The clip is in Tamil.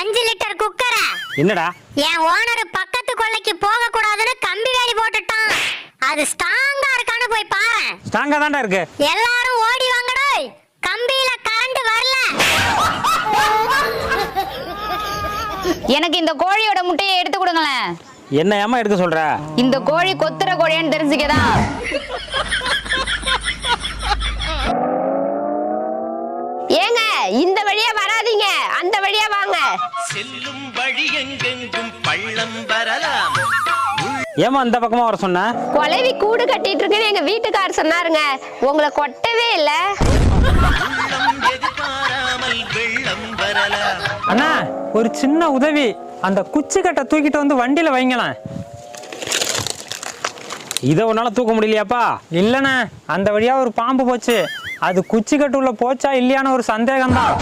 5 லிட்டர் குக்கர என்னடா என் ஓனர் பக்கத்து கொல்லைக்கு போக கூடாதுன்னு கம்பி வேலி போட்டுட்டான். அது ஸ்ட்ராங்கா இருக்கான்னு போய் பாரு. ஸ்ட்ராங்கா தான்டா இருக்கு. எல்லாரும் ஓடி வாங்கடா, கம்பியில கரண்ட் வரல. எனக்கு இந்த கோழியோட முட்டையை எடுத்து கொடுங்களேன். என்ன ஏமா எடுக்க சொல்ற? இந்த கோழி கொத்துற கோழியான்னு தெரிஞ்சுக்கதான். ஏங்க இந்த வழியா வராதீங்க, அந்த வழியா வாங்க. செல்லும் வழி எங்கெங்கும் பள்ளம் வரலாம். ஏமா இந்த பக்கமா வர சொன்ன? கொலைவி கூடு கட்டிட்டு இருக்குன்னு எங்க வீட்டுக்காரர் சொன்னாருங்க. உங்களை கொட்டவே இல்ல. உள்ளம் எதிர்பாராமல் வெள்ளம் வரலாம். அண்ணா ஒரு சின்ன உதவி, அந்த குச்சி கட்டை தூக்கிட்டு வந்து வண்டியில வைங்களேன். இதை உன்னால தூக்க முடியலையாப்பா? இல்லண்ணே, அந்த வழியா ஒரு பாம்பு போச்சு. அது குச்சி கட்டு உள்ள போச்சா இல்லையான்னு ஒரு சந்தேகம் தான்.